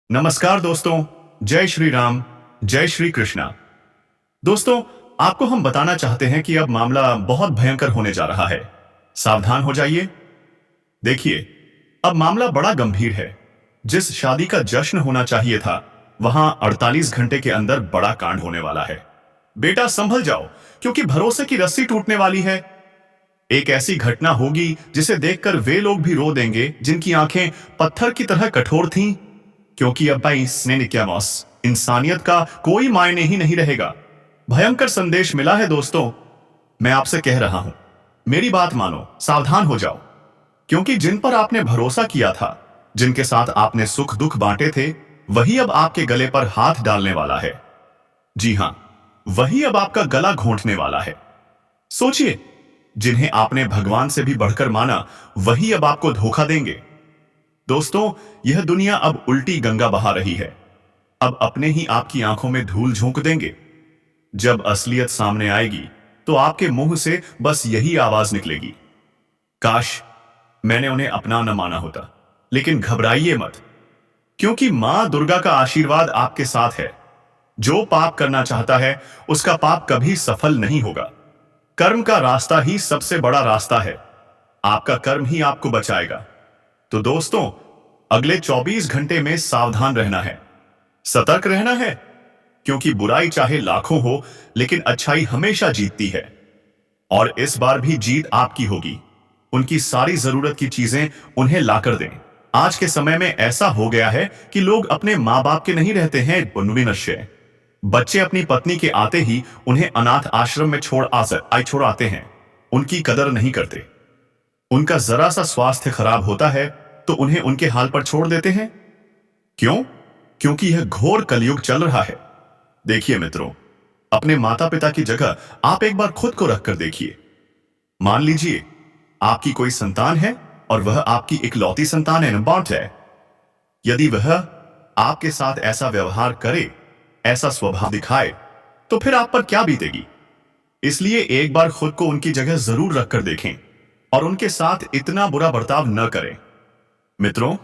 नमस्कार दोस्तों। जय श्री राम, जय श्री कृष्णा। दोस्तों, आपको हम बताना चाहते हैं कि अब मामला बहुत भयंकर होने जा रहा है। सावधान हो जाइए। देखिए, अब मामला बड़ा गंभीर है। जिस शादी का जश्न होना चाहिए था, वहां 48 घंटे के अंदर बड़ा कांड होने वाला है। बेटा संभल जाओ, क्योंकि भरोसे की रस्सी टूटने वाली है। एक ऐसी घटना होगी जिसे देखकर वे लोग भी रो देंगे जिनकी आंखें पत्थर की तरह कठोर थीं, क्योंकि अब भाई स्नेनिक्यामॉस इंसानियत का कोई मायने ही नहीं रहेगा। भयंकर संदेश मिला है दोस्तों। मैं आपसे कह रहा हूं, मेरी बात मानो, सावधान हो जाओ, क्योंकि जिन पर आपने भरोसा किया था, जिनके साथ आपने सुख दुख बांटे थे, वही अब आपके गले पर हाथ डालने वाला है। जी हां, वही अब आपका गला घोंटने वाला है। सोचिए, जिन्हें आपने भगवान से भी बढ़कर माना, वही अब आपको धोखा देंगे। दोस्तों, यह दुनिया अब उल्टी गंगा बहा रही है। अब अपने ही आपकी आंखों में धूल झोंक देंगे। जब असलियत सामने आएगी, तो आपके मुंह से बस यही आवाज निकलेगी, काश मैंने उन्हें अपना न माना होता। लेकिन घबराइए मत, क्योंकि मां दुर्गा का आशीर्वाद आपके साथ है। जो पाप करना चाहता है, उसका पाप कभी सफल नहीं होगा। कर्म का रास्ता ही सबसे बड़ा रास्ता है। आपका कर्म ही आपको बचाएगा। तो दोस्तों, अगले 24 घंटे में सावधान रहना है, सतर्क रहना है, क्योंकि बुराई चाहे लाखों हो, लेकिन अच्छाई हमेशा जीतती है। और इस बार भी जीत आपकी होगी। उनकी सारी जरूरत की चीजें उन्हें लाकर दें। आज के समय में ऐसा हो गया है कि लोग अपने मां बाप के नहीं रहते हैं। पुनर्विनश्य बच्चे अपनी पत्नी के आते ही उन्हें अनाथ आश्रम में छोड़ आते हैं। उनकी कदर नहीं करते। उनका जरा सा स्वास्थ्य खराब होता है तो उन्हें उनके हाल पर छोड़ देते हैं। क्यों? क्योंकि यह घोर कलयुग चल रहा है। देखिए मित्रों, अपने माता पिता की जगह आप एक बार खुद को रखकर देखिए। मान लीजिए आपकी कोई संतान है और वह आपकी इकलौती संतान है। यदि वह आपके साथ ऐसा व्यवहार करे, ऐसा स्वभाव दिखाए, तो फिर आप पर क्या बीतेगी। इसलिए एक बार खुद को उनकी जगह जरूर रखकर देखें और उनके साथ इतना बुरा बर्ताव न करें। मित्रों,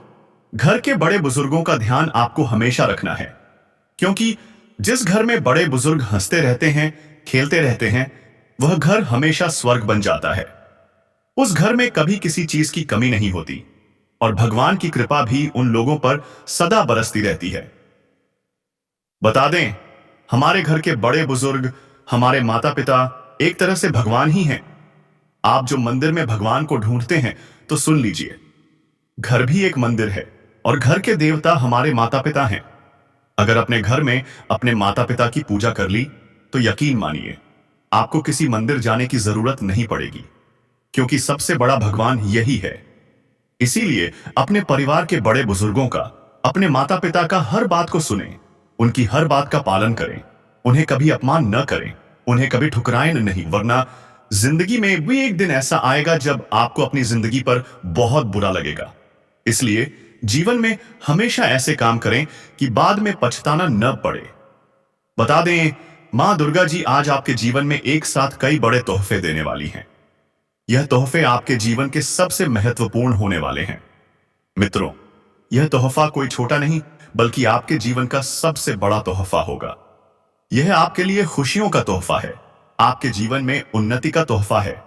घर के बड़े बुजुर्गों का ध्यान आपको हमेशा रखना है, क्योंकि जिस घर में बड़े बुजुर्ग हंसते रहते हैं, खेलते रहते हैं, वह घर हमेशा स्वर्ग बन जाता है। उस घर में कभी किसी चीज की कमी नहीं होती और भगवान की कृपा भी उन लोगों पर सदा बरसती रहती है। बता दें, हमारे घर के बड़े बुजुर्ग, हमारे माता पिता एक तरह से भगवान ही हैं। आप जो मंदिर में भगवान को ढूंढते हैं, तो सुन लीजिए, घर भी एक मंदिर है और घर के देवता हमारे माता पिता हैं। अगर अपने घर में अपने माता पिता की पूजा कर ली, तो यकीन मानिए आपको किसी मंदिर जाने की जरूरत नहीं पड़ेगी, क्योंकि सबसे बड़ा भगवान यही है। इसीलिए अपने परिवार के बड़े बुजुर्गों का, अपने माता पिता का हर बात को सुने, उनकी हर बात का पालन करें, उन्हें कभी अपमान न करें, उन्हें कभी ठुकराएं नहीं, वरना जिंदगी में भी एक दिन ऐसा आएगा जब आपको अपनी जिंदगी पर बहुत बुरा लगेगा। इसलिए जीवन में हमेशा ऐसे काम करें कि बाद में पछताना न पड़े। बता दें, मां दुर्गा जी आज आपके जीवन में एक साथ कई बड़े तोहफे देने वाली हैं। यह तोहफे आपके जीवन के सबसे महत्वपूर्ण होने वाले हैं। मित्रों, यह तोहफा कोई छोटा नहीं, बल्कि आपके जीवन का सबसे बड़ा तोहफा होगा। यह आपके लिए खुशियों का तोहफा है, आपके जीवन में उन्नति का तोहफा है।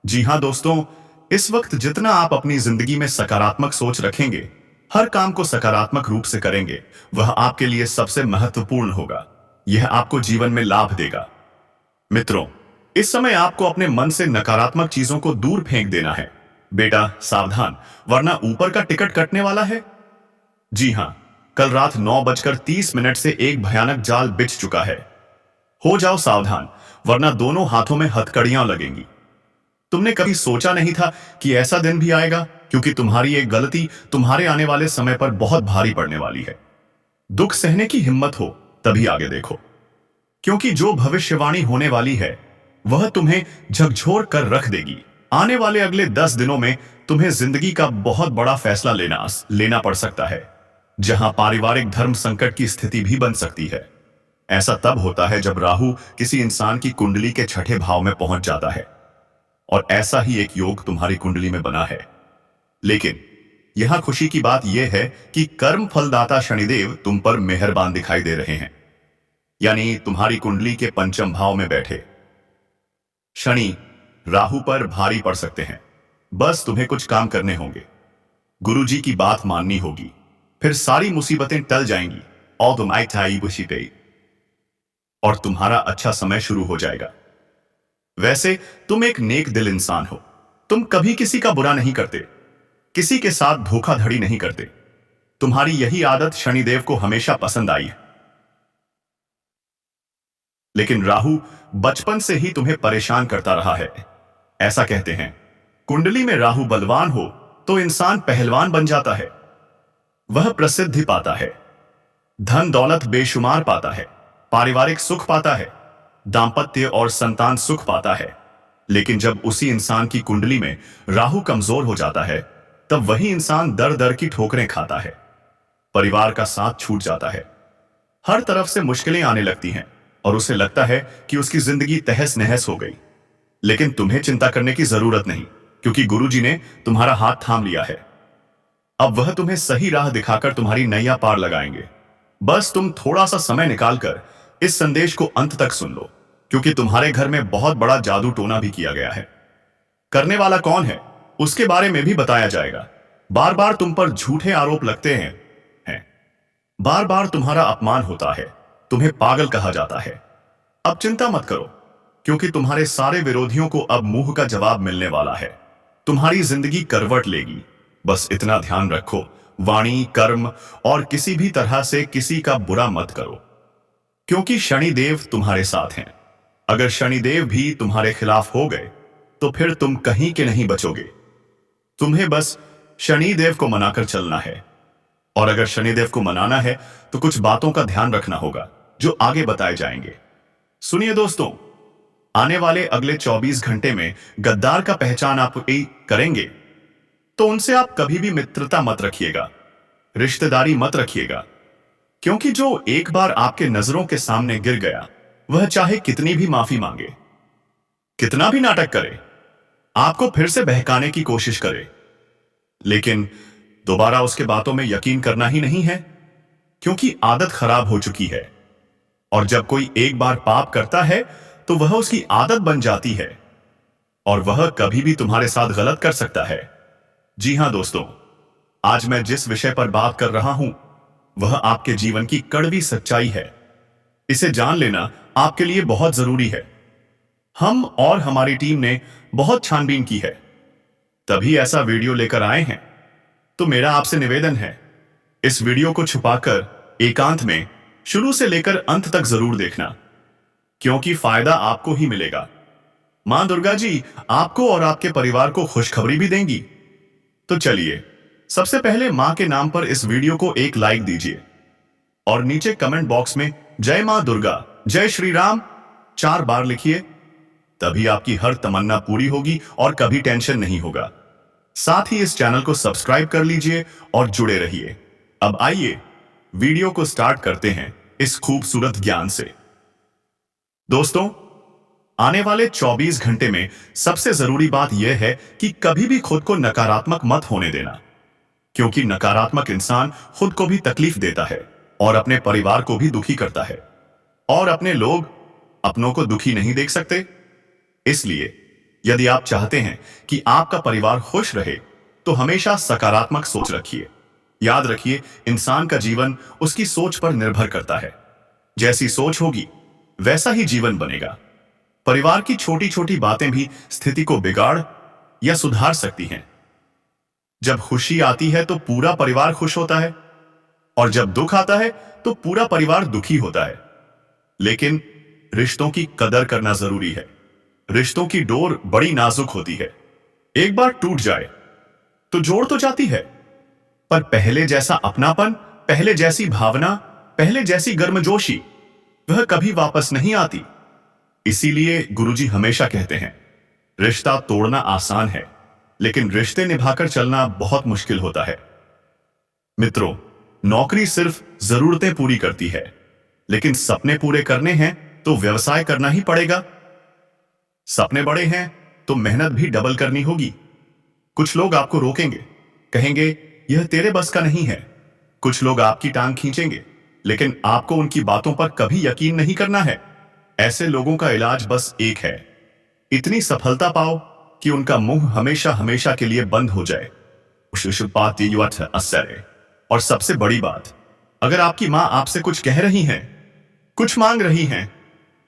जी हां दोस्तों, इस वक्त जितना आप अपनी जिंदगी में सकारात्मक सोच रखेंगे, हर काम को सकारात्मक रूप से करेंगे, वह आपके लिए सबसे महत्वपूर्ण होगा। यह आपको जीवन में लाभ देगा। मित्रों, इस समय आपको अपने मन से नकारात्मक चीजों को दूर फेंक देना है। बेटा सावधान, वरना ऊपर का टिकट कटने वाला है। जी हां, कल रात 9:30 से एक भयानक जाल बिछ चुका है। हो जाओ सावधान, वरना दोनों हाथों में हथकड़ियां लगेंगी। तुमने कभी सोचा नहीं था कि ऐसा दिन भी आएगा, क्योंकि तुम्हारी एक गलती तुम्हारे आने वाले समय पर बहुत भारी पड़ने वाली है। दुख सहने की हिम्मत हो तभी आगे देखो, क्योंकि जो भविष्यवाणी होने वाली है, वह तुम्हें झकझोर कर रख देगी। आने वाले अगले 10 दिनों में तुम्हें जिंदगी का बहुत बड़ा फैसला लेना पड़ सकता है, जहां पारिवारिक धर्म संकट की स्थिति भी बन सकती है। ऐसा तब होता है जब राहु किसी इंसान की कुंडली के छठे भाव में पहुंच जाता है, और ऐसा ही एक योग तुम्हारी कुंडली में बना है। लेकिन यहां खुशी की बात यह है कि कर्म फलदाता शनिदेव तुम पर मेहरबान दिखाई दे रहे हैं। यानी तुम्हारी कुंडली के पंचम भाव में बैठे शनि राहु पर भारी पड़ सकते हैं। बस तुम्हें कुछ काम करने होंगे, गुरुजी की बात माननी होगी, फिर सारी मुसीबतें टल जाएंगी और तुम और तुम्हारा अच्छा समय शुरू हो जाएगा। वैसे तुम एक नेक दिल इंसान हो, तुम कभी किसी का बुरा नहीं करते, किसी के साथ धोखाधड़ी नहीं करते। तुम्हारी यही आदत शनिदेव को हमेशा पसंद आई है। लेकिन राहु बचपन से ही तुम्हें परेशान करता रहा है। ऐसा कहते हैं, कुंडली में राहु बलवान हो तो इंसान पहलवान बन जाता है। वह प्रसिद्धि पाता है, धन दौलत बेशुमार पाता है, पारिवारिक सुख पाता है, दांपत्य और संतान सुख पाता है। लेकिन जब उसी इंसान की कुंडली में राहु कमजोर हो जाता है, तब वही इंसान दर दर की ठोकरें खाता है, परिवार का साथ छूट जाता है, हर तरफ से मुश्किलें आने लगती हैं और उसे लगता है कि उसकी जिंदगी तहस नहस हो गई। लेकिन तुम्हें चिंता करने की जरूरत नहीं, क्योंकि गुरुजी ने तुम्हारा हाथ थाम लिया है। अब वह तुम्हें सही राह दिखाकर तुम्हारी नैया पार लगाएंगे। बस तुम थोड़ा सा समय निकालकर इस संदेश को अंत तक सुन लो, क्योंकि तुम्हारे घर में बहुत बड़ा जादू टोना भी किया गया है। करने वाला कौन है उसके बारे में भी बताया जाएगा। बार बार तुम पर झूठे आरोप लगते हैं। बार बार तुम्हारा अपमान होता है, तुम्हें पागल कहा जाता है। अब चिंता मत करो, क्योंकि तुम्हारे सारे विरोधियों को अब मुंह का जवाब मिलने वाला है। तुम्हारी जिंदगी करवट लेगी। बस इतना ध्यान रखो, वाणी, कर्म और किसी भी तरह से किसी का बुरा मत करो, क्योंकि शनिदेव तुम्हारे साथ हैं। अगर शनिदेव भी तुम्हारे खिलाफ हो गए तो फिर तुम कहीं के नहीं बचोगे। तुम्हें बस शनिदेव को मनाकर चलना है। और अगर शनिदेव को मनाना है तो कुछ बातों का ध्यान रखना होगा जो आगे बताए जाएंगे। सुनिए दोस्तों, आने वाले अगले 24 घंटे में गद्दार का पहचान आप करेंगे तो उनसे आप कभी भी मित्रता मत रखिएगा, रिश्तेदारी मत रखिएगा, क्योंकि जो एक बार आपके नजरों के सामने गिर गया, वह चाहे कितनी भी माफी मांगे, कितना भी नाटक करे, आपको फिर से बहकाने की कोशिश करे, लेकिन दोबारा उसके बातों में यकीन करना ही नहीं है, क्योंकि आदत खराब हो चुकी है। और जब कोई एक बार पाप करता है तो वह उसकी आदत बन जाती है और वह कभी भी तुम्हारे साथ गलत कर सकता है। जी हां दोस्तों, आज मैं जिस विषय पर बात कर रहा हूं वह आपके जीवन की कड़वी सच्चाई है। इसे जान लेना आपके लिए बहुत जरूरी है। हम और हमारी टीम ने बहुत छानबीन की है, तभी ऐसा वीडियो लेकर आए हैं। तो मेरा आपसे निवेदन है, इस वीडियो को छुपाकर एकांत में शुरू से लेकर अंत तक जरूर देखना, क्योंकि फायदा आपको ही मिलेगा। मां दुर्गा जी आपको और आपके परिवार को खुशखबरी भी देंगी। तो चलिए, सबसे पहले मां के नाम पर इस वीडियो को एक लाइक दीजिए और नीचे कमेंट बॉक्स में जय मां दुर्गा, जय श्री राम 4 बार लिखिए। तभी आपकी हर तमन्ना पूरी होगी और कभी टेंशन नहीं होगा। साथ ही इस चैनल को सब्सक्राइब कर लीजिए और जुड़े रहिए। अब आइए वीडियो को स्टार्ट करते हैं इस खूबसूरत ज्ञान से। दोस्तों, आने वाले 24 घंटे में सबसे जरूरी बात यह है कि कभी भी खुद को नकारात्मक मत होने देना, क्योंकि नकारात्मक इंसान खुद को भी तकलीफ देता है और अपने परिवार को भी दुखी करता है, और अपने लोग अपनों को दुखी नहीं देख सकते। इसलिए यदि आप चाहते हैं कि आपका परिवार खुश रहे तो हमेशा सकारात्मक सोच रखिए। याद रखिए, इंसान का जीवन उसकी सोच पर निर्भर करता है। जैसी सोच होगी वैसा ही जीवन बनेगा। परिवार की छोटी छोटी बातें भी स्थिति को बिगाड़ या सुधार सकती हैं। जब खुशी आती है तो पूरा परिवार खुश होता है, और जब दुख आता है तो पूरा परिवार दुखी होता है। लेकिन रिश्तों की कदर करना जरूरी है। रिश्तों की डोर बड़ी नाजुक होती है। एक बार टूट जाए तो जोड़ तो जाती है, पर पहले जैसा अपनापन, पहले जैसी भावना, पहले जैसी गर्मजोशी वह कभी वापस नहीं आती। इसीलिए गुरुजी हमेशा कहते हैं, रिश्ता तोड़ना आसान है, लेकिन रिश्ते निभाकर चलना बहुत मुश्किल होता है। मित्रों, नौकरी सिर्फ जरूरतें पूरी करती है, लेकिन सपने पूरे करने हैं तो व्यवसाय करना ही पड़ेगा। सपने बड़े हैं तो मेहनत भी डबल करनी होगी। कुछ लोग आपको रोकेंगे, कहेंगे यह तेरे बस का नहीं है। कुछ लोग आपकी टांग खींचेंगे, लेकिन आपको उनकी बातों पर कभी यकीन नहीं करना है। ऐसे लोगों का इलाज बस एक है, इतनी सफलता पाओ कि उनका मुंह हमेशा हमेशा के लिए बंद हो जाए। और सबसे बड़ी बात, अगर आपकी मां आपसे कुछ कह रही हैं, कुछ मांग रही हैं,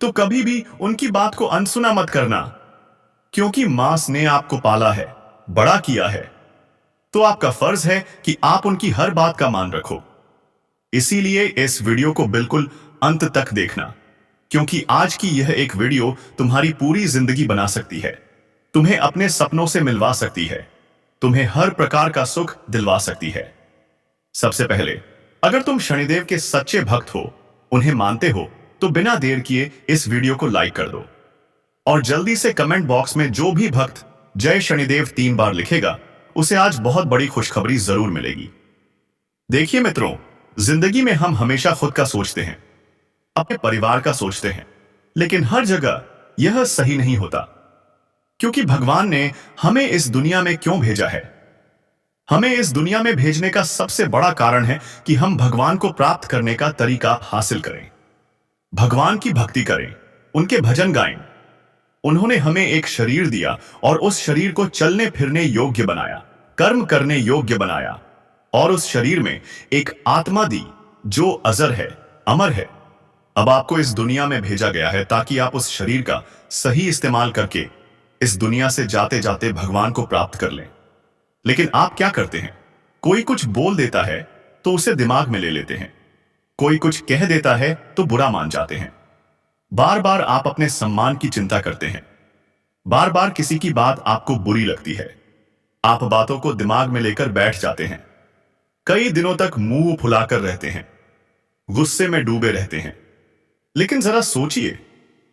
तो कभी भी उनकी बात को अनसुना मत करना, क्योंकि मां ने आपको पाला है, बड़ा किया है, तो आपका फर्ज है कि आप उनकी हर बात का मान रखो। इसीलिए इस वीडियो को बिल्कुल अंत तक देखना, क्योंकि आज की यह एक वीडियो तुम्हारी पूरी जिंदगी बना सकती है, तुम्हें अपने सपनों से मिलवा सकती है, तुम्हें हर प्रकार का सुख दिलवा सकती है। सबसे पहले, अगर तुम शनिदेव के सच्चे भक्त हो, उन्हें मानते हो, तो बिना देर किए इस वीडियो को लाइक कर दो और जल्दी से कमेंट बॉक्स में जो भी भक्त जय शनिदेव 3 बार लिखेगा, उसे आज बहुत बड़ी खुशखबरी जरूर मिलेगी। देखिए मित्रों, जिंदगी में हम हमेशा खुद का सोचते हैं, अपने परिवार का सोचते हैं, लेकिन हर जगह यह सही नहीं होता, क्योंकि भगवान ने हमें इस दुनिया में क्यों भेजा है। हमें इस दुनिया में भेजने का सबसे बड़ा कारण है कि हम भगवान को प्राप्त करने का तरीका हासिल करें, भगवान की भक्ति करें, उनके भजन गाएं। उन्होंने हमें एक शरीर दिया और उस शरीर को चलने फिरने योग्य बनाया, कर्म करने योग्य बनाया, और उस शरीर में एक आत्मा दी जो अजर है, अमर है। अब आपको इस दुनिया में भेजा गया है ताकि आप उस शरीर का सही इस्तेमाल करके इस दुनिया से जाते जाते भगवान को प्राप्त कर लें। लेकिन आप क्या करते हैं? कोई कुछ बोल देता है तो उसे दिमाग में ले लेते हैं, कोई कुछ कह देता है तो बुरा मान जाते हैं। बार बार आप अपने सम्मान की चिंता करते हैं, बार बार किसी की बात आपको बुरी लगती है, आप बातों को दिमाग में लेकर बैठ जाते हैं, कई दिनों तक मुंह फुलाकर रहते हैं, गुस्से में डूबे रहते हैं। लेकिन जरा सोचिए,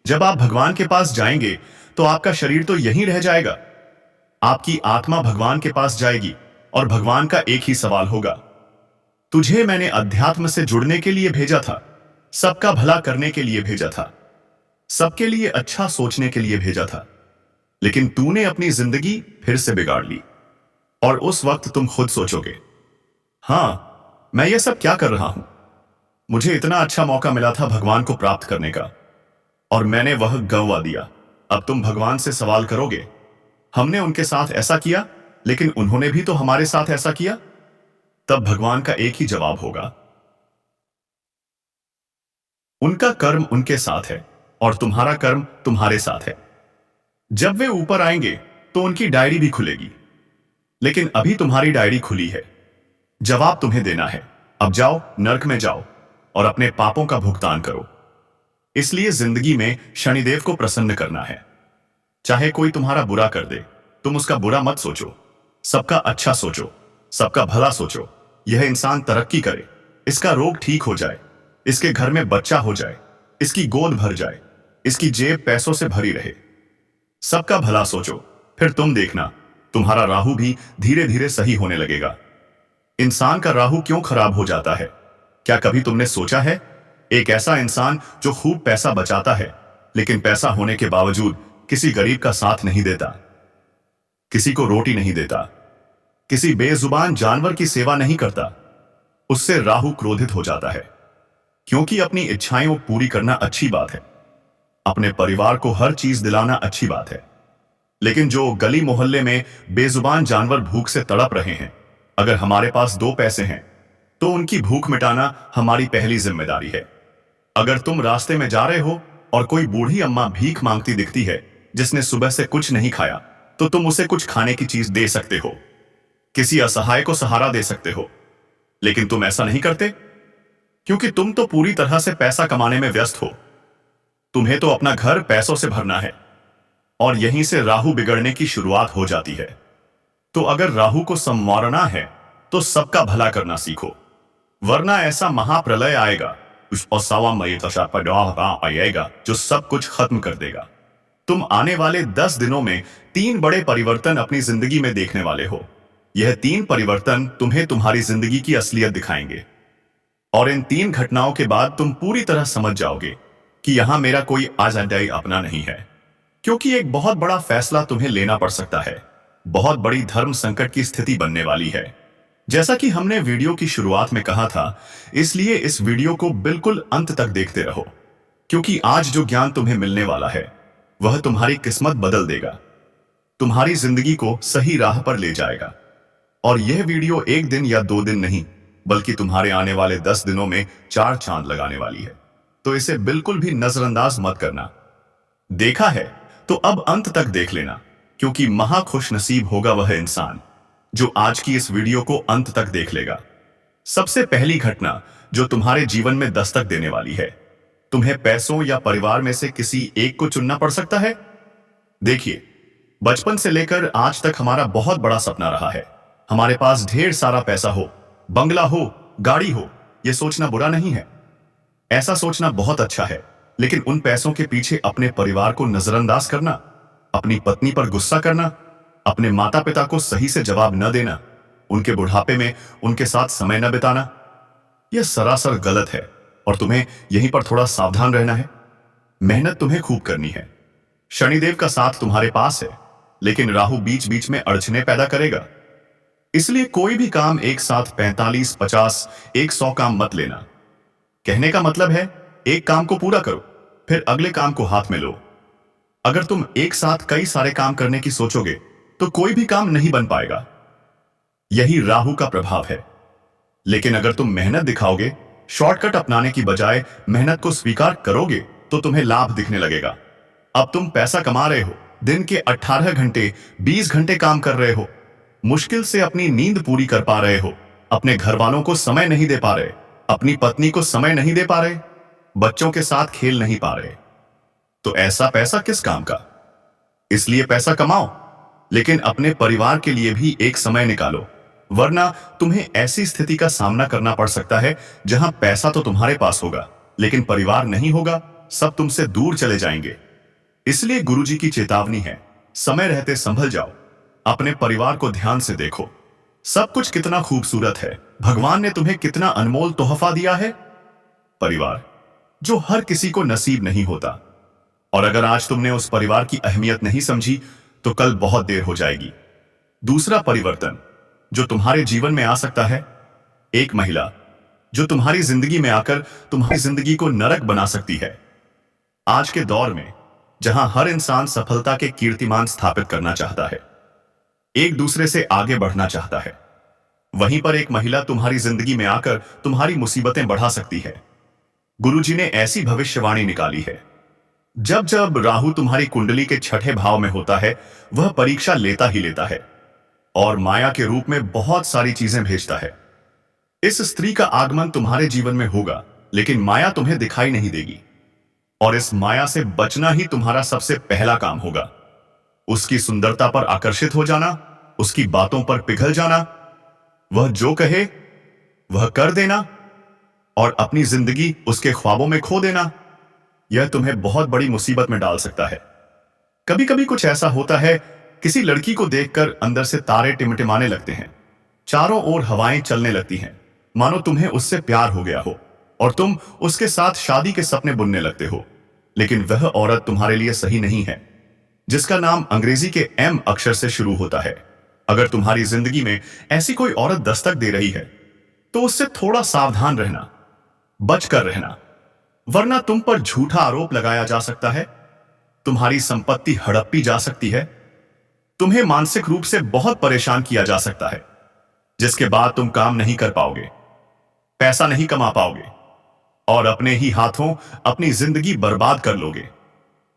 जब आप भगवान के पास जाएंगे तो आपका शरीर तो यहीं रह जाएगा, आपकी आत्मा भगवान के पास जाएगी और भगवान का एक ही सवाल होगा, तुझे मैंने अध्यात्म से जुड़ने के लिए भेजा था, सबका भला करने के लिए भेजा था, सबके लिए अच्छा सोचने के लिए भेजा था, लेकिन तूने अपनी जिंदगी फिर से बिगाड़ ली। और उस वक्त तुम खुद सोचोगे, हां, मैं ये सब क्या कर रहा हूं? मुझे इतना अच्छा मौका मिला था भगवान को प्राप्त करने का, और मैंने वह गंवा दिया। अब तुम भगवान से सवाल करोगे, हमने उनके साथ ऐसा किया, लेकिन उन्होंने भी तो हमारे साथ ऐसा किया। तब भगवान का एक ही जवाब होगा, उनका कर्म उनके साथ है और तुम्हारा कर्म तुम्हारे साथ है। जब वे ऊपर आएंगे तो उनकी डायरी भी खुलेगी, लेकिन अभी तुम्हारी डायरी खुली है, जवाब तुम्हें देना है। अब जाओ, नर्क में जाओ और अपने पापों का भुगतान करो। इसलिए जिंदगी में शनिदेव को प्रसन्न करना है। चाहे कोई तुम्हारा बुरा कर दे, तुम उसका बुरा मत सोचो, सबका अच्छा सोचो, सबका भला सोचो। यह इंसान तरक्की करे, इसका रोग ठीक हो जाए, इसके घर में बच्चा हो जाए, इसकी गोद भर जाए, इसकी जेब पैसों से भरी रहे। सबका भला सोचो, फिर तुम देखना तुम्हारा राहु भी धीरे धीरे सही होने लगेगा। इंसान का राहु क्यों खराब हो जाता है? क्या कभी तुमने सोचा है? एक ऐसा इंसान जो खूब पैसा बचाता है, लेकिन पैसा होने के बावजूद किसी गरीब का साथ नहीं देता, किसी को रोटी नहीं देता, किसी बेजुबान जानवर की सेवा नहीं करता, उससे राहु क्रोधित हो जाता है। क्योंकि अपनी इच्छाएं पूरी करना अच्छी बात है, अपने परिवार को हर चीज दिलाना अच्छी बात है, लेकिन जो गली मोहल्ले में बेजुबान जानवर भूख से तड़प रहे हैं, अगर हमारे पास 2 पैसे हैं तो उनकी भूख मिटाना हमारी पहली जिम्मेदारी है। अगर तुम रास्ते में जा रहे हो और कोई बूढ़ी अम्मा भीख मांगती दिखती है, जिसने सुबह से कुछ नहीं खाया, तो तुम उसे कुछ खाने की चीज दे सकते हो, किसी असहाय को सहारा दे सकते हो। लेकिन तुम ऐसा नहीं करते, क्योंकि तुम तो पूरी तरह से पैसा कमाने में व्यस्त हो। तुम्हें तो अपना घर पैसों से भरना है, और यहीं से राहु बिगड़ने की शुरुआत हो जाती है। तो अगर राहु को संवारना है तो सबका भला करना सीखो, वरना ऐसा महाप्रलय आएगा जो सब कुछ खत्म कर देगा। तुम आने वाले 10 दिनों में 3 बड़े परिवर्तन अपनी जिंदगी में देखने वाले हो। यह 3 परिवर्तन तुम्हें तुम्हारी जिंदगी की असलियत दिखाएंगे, और इन 3 घटनाओं के बाद तुम पूरी तरह समझ जाओगे कि यहां मेरा कोई आजादी अपना नहीं है। क्योंकि एक बहुत बड़ा फैसला तुम्हें लेना पड़ सकता है, बहुत बड़ी धर्म संकट की स्थिति बनने वाली है। जैसा कि हमने वीडियो की शुरुआत में कहा था, इसलिए इस वीडियो को बिल्कुल अंत तक देखते रहो, क्योंकि आज जो ज्ञान तुम्हें मिलने वाला है वह तुम्हारी किस्मत बदल देगा, तुम्हारी जिंदगी को सही राह पर ले जाएगा। और यह वीडियो एक दिन या 2 दिन नहीं, बल्कि तुम्हारे आने वाले 10 दिनों में 4 चांद लगाने वाली है। तो इसे बिल्कुल भी नजरअंदाज मत करना। देखा है तो अब अंत तक देख लेना, क्योंकि महा खुश नसीब होगा वह इंसान जो आज की इस वीडियो को अंत तक देख लेगा। सबसे पहली घटना जो तुम्हारे जीवन में दस्तक देने वाली है, तुम्हें पैसों या परिवार में से किसी एक को चुनना पड़ सकता है। देखिए, बचपन से लेकर आज तक हमारा बहुत बड़ा सपना रहा है हमारे पास ढेर सारा पैसा हो, बंगला हो, गाड़ी हो। यह सोचना बुरा नहीं है, ऐसा सोचना बहुत अच्छा है, लेकिन उन पैसों के पीछे अपने परिवार को नजरअंदाज करना, अपनी पत्नी पर गुस्सा करना, अपने माता पिता को सही से जवाब न देना, उनके बुढ़ापे में उनके साथ समय न बिताना, यह सरासर गलत है और तुम्हें यहीं पर थोड़ा सावधान रहना है। मेहनत तुम्हें खूब करनी है। शनिदेव का साथ तुम्हारे पास है, लेकिन राहु बीच बीच में अड़चने पैदा करेगा। इसलिए कोई भी काम एक साथ 45, 50, 100 काम मत लेना। कहने का मतलब है, एक काम को पूरा करो, फिर अगले काम को हाथ में लो। अगर तुम एक साथ कई सारे काम करने की सोचोगे तो कोई भी काम नहीं बन पाएगा। यही राहु का प्रभाव है। लेकिन अगर तुम मेहनत दिखाओगे, शॉर्टकट अपनाने की बजाय मेहनत को स्वीकार करोगे, तो तुम्हें लाभ दिखने लगेगा। अब तुम पैसा कमा रहे हो, दिन के 18 घंटे 20 घंटे काम कर रहे हो, मुश्किल से अपनी नींद पूरी कर पा रहे हो, अपने घर वालों को समय नहीं दे पा रहे, अपनी पत्नी को समय नहीं दे पा रहे, बच्चों के साथ खेल नहीं पा रहे, तो ऐसा पैसा किस काम का। इसलिए पैसा कमाओ, लेकिन अपने परिवार के लिए भी एक समय निकालो, वरना तुम्हें ऐसी स्थिति का सामना करना पड़ सकता है जहां पैसा तो तुम्हारे पास होगा, लेकिन परिवार नहीं होगा, सब तुमसे दूर चले जाएंगे। इसलिए गुरुजी की चेतावनी है, समय रहते संभल जाओ, अपने परिवार को ध्यान से देखो। सब कुछ कितना खूबसूरत है, भगवान ने तुम्हें कितना अनमोल तोहफा दिया है, परिवार, जो हर किसी को नसीब नहीं होता। और अगर आज तुमने उस परिवार की अहमियत नहीं समझी, तो कल बहुत देर हो जाएगी। दूसरा परिवर्तन जो तुम्हारे जीवन में आ सकता है, एक महिला जो तुम्हारी जिंदगी में आकर तुम्हारी जिंदगी को नरक बना सकती है। आज के दौर में जहां हर इंसान सफलता के कीर्तिमान स्थापित करना चाहता है, एक दूसरे से आगे बढ़ना चाहता है, वहीं पर एक महिला तुम्हारी जिंदगी में आकर तुम्हारी मुसीबतें बढ़ा सकती है। गुरुजी ने ऐसी भविष्यवाणी निकाली है, जब जब राहु तुम्हारी कुंडली के 6ठे भाव में होता है, वह परीक्षा लेता ही लेता है और माया के रूप में बहुत सारी चीजें भेजता है। इस स्त्री का आगमन तुम्हारे जीवन में होगा, लेकिन माया तुम्हें दिखाई नहीं देगी, और इस माया से बचना ही तुम्हारा सबसे पहला काम होगा। उसकी सुंदरता पर आकर्षित हो जाना, उसकी बातों पर पिघल जाना, वह जो कहे वह कर देना और अपनी जिंदगी उसके ख्वाबों में खो देना, यह तुम्हें बहुत बड़ी मुसीबत में डाल सकता है। कभी कभी कुछ ऐसा होता है, किसी लड़की को देखकर अंदर से तारे टिमटिमाने लगते हैं, चारों ओर हवाएं चलने लगती हैं, मानो तुम्हें उससे प्यार हो गया हो और तुम उसके साथ शादी के सपने बुनने लगते हो। लेकिन वह औरत तुम्हारे लिए सही नहीं है, जिसका नाम अंग्रेजी के एम अक्षर से शुरू होता है। अगर तुम्हारी जिंदगी में ऐसी कोई औरत दस्तक दे रही है, तो उससे थोड़ा सावधान रहना, बच कर रहना, वरना तुम पर झूठा आरोप लगाया जा सकता है, तुम्हारी संपत्ति हड़प्पी जा सकती है, तुम्हें मानसिक रूप से बहुत परेशान किया जा सकता है, जिसके बाद तुम काम नहीं कर पाओगे, पैसा नहीं कमा पाओगे और अपने ही हाथों अपनी जिंदगी बर्बाद कर लोगे।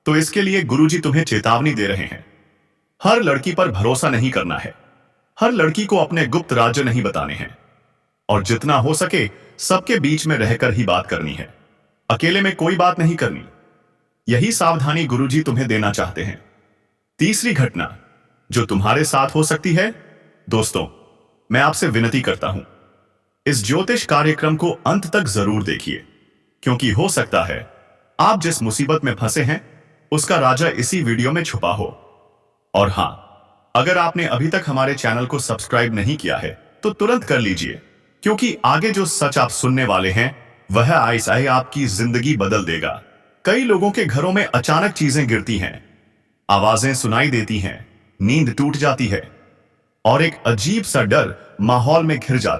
तो इसके लिए गुरुजी तुम्हें चेतावनी दे रहे हैं, हर लड़की पर भरोसा नहीं करना है, हर लड़की को अपने गुप्त राज्य नहीं बताने हैं, और जितना हो सके सबके बीच में रहकर ही बात करनी है, अकेले में कोई बात नहीं करनी। यही सावधानी गुरुजी तुम्हें देना चाहते हैं। तीसरी घटना जो तुम्हारे साथ हो सकती है, दोस्तों, मैं आपसे विनती करता हूं, इस ज्योतिष कार्यक्रम को अंत तक जरूर देखिए, क्योंकि हो सकता है आप जिस मुसीबत में फंसे हैं उसका राजा इसी वीडियो में छुपा हो। और हां, अगर आपने अभी तक हमारे चैनल को सब्सक्राइब नहीं किया है तो तुरंत कर लीजिए, क्योंकि आगे जो सच आप सुनने वाले हैं वह ऐसा ही आपकी जिंदगी बदल देगा। कई लोगों के घरों में अचानक चीजें गिरती हैं, आवाजें सुनाई देती हैं, नींद टूट जाती है और एक अजीब सा डर माहौल में घिर जाता